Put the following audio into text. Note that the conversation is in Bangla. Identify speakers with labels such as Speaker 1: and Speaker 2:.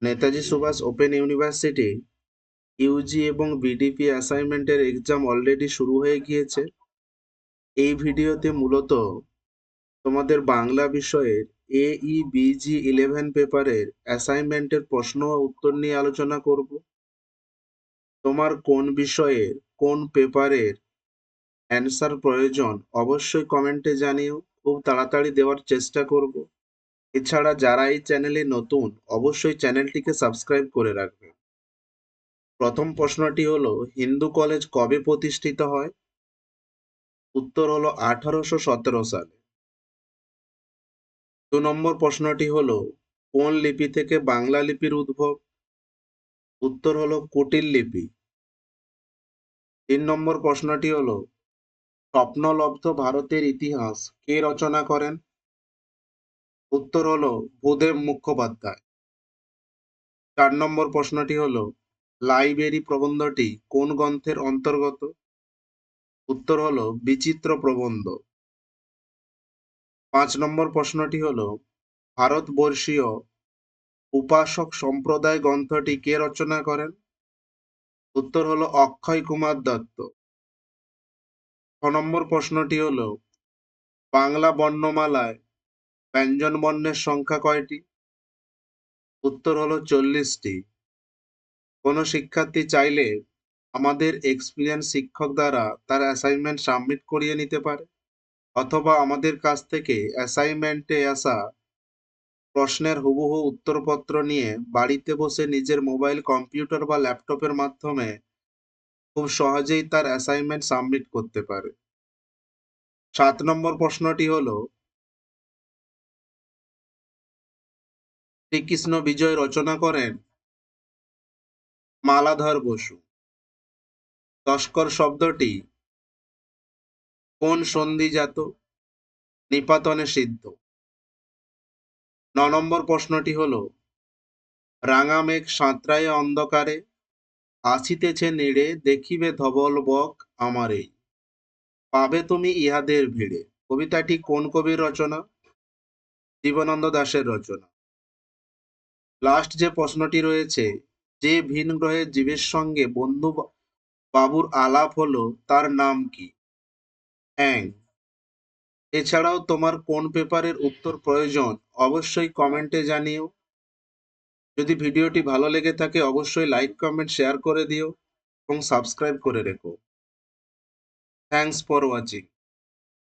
Speaker 1: Netaji Subhash open university UG এবং বিডিপি অ্যাসাইনমেন্টের এক্সাম অলরেডি শুরু হয়ে গিয়েছে। এই ভিডিওতে মূলত তোমাদের বাংলা বিষয়ের AEBG 11 পেপারের অ্যাসাইনমেন্টের প্রশ্ন ও উত্তর নিয়ে আলোচনা করব। তোমার কোন বিষয়ের কোন পেপারের অ্যান্সার প্রয়োজন অবশ্যই কমেন্টে জানিও, খুব তাড়াতাড়ি দেওয়ার চেষ্টা করব। এছাড়া যারা এই চ্যানেলে নতুন অবশ্যই চ্যানেলটিকে সাবস্ক্রাইব করে রাখবে। প্রথম প্রশ্নটি হলো, হিন্দু কলেজ কবে প্রতিষ্ঠিত হয়? উত্তর হলো 1817 সালে। 2 নম্বর প্রশ্নটি হলো, কোন লিপি থেকে বাংলা লিপির উদ্ভব? উত্তর হলো কুটিল লিপি। 3 নম্বর প্রশ্নটি হলো, স্বপ্নলব্ধ ভারতের ইতিহাস কে রচনা করেন? উত্তর হলো ভূদেব মুখোপাধ্যায়। 4 নম্বর প্রশ্নটি হলো, লাইব্রেরি প্রবন্ধটি কোন গ্রন্থের অন্তর্গত? উত্তর হলো বিচিত্র প্রবন্ধ। 5 নম্বর প্রশ্নটি হলো, ভারতবর্ষীয় উপাসক সম্প্রদায় গ্রন্থটি কে রচনা করেন? উত্তর হলো অক্ষয় কুমার দত্ত। 6 নম্বর প্রশ্নটি হলো, বাংলা বর্ণমালায় ব্যঞ্জনবর্ণের সংখ্যা কয়টি? উত্তর হলো 40টি। কোনো শিক্ষার্থী চাইলে আমাদের এক্সপিরিয়েন্স শিক্ষক দ্বারা তার অ্যাসাইনমেন্ট সাবমিট করিয়ে নিতে পারে, অথবা আমাদের কাছ থেকে অ্যাসাইনমেন্টে আসা প্রশ্নের হুবহু উত্তরপত্র নিয়ে বাড়িতে বসে নিজের মোবাইল, কম্পিউটার বা ল্যাপটপের মাধ্যমে খুব সহজেই তার অ্যাসাইনমেন্ট সাবমিট করতে পারে। 7 নম্বর প্রশ্নটি হলো, শ্রীকৃষ্ণ বিজয় রচনা করেন মালাধর বসু। তস্কর শব্দটি কোন সন্ধিজাত নিপাতনে সিদ্ধ? 9 নম্বর প্রশ্নটি হলো, রাঙা মেঘ সাঁতরায় অন্ধকারে, আসিতেছে নীড়ে দেখিবে ধবল বক আমারেই, পাবে তুমি ইহাদের ভিড়ে। কবিতাটি কোন কবির রচনা? জীবনানন্দ দাশের রচনা। লাস্ট যে প্রশ্নটি রয়েছে, যে ভিন গ্রহের জীবের সঙ্গে বন্ধু বাবুর আলাপ হলো তার নাম কি? অ্যাং। এছাড়াও তোমার কোন পেপারের উত্তর প্রয়োজন অবশ্যই কমেন্টে জানিও। যদি ভিডিওটি ভালো লেগে থাকে অবশ্যই লাইক, কমেন্ট, শেয়ার করে দিও এবং সাবস্ক্রাইব করে রেখো। Thanks for watching.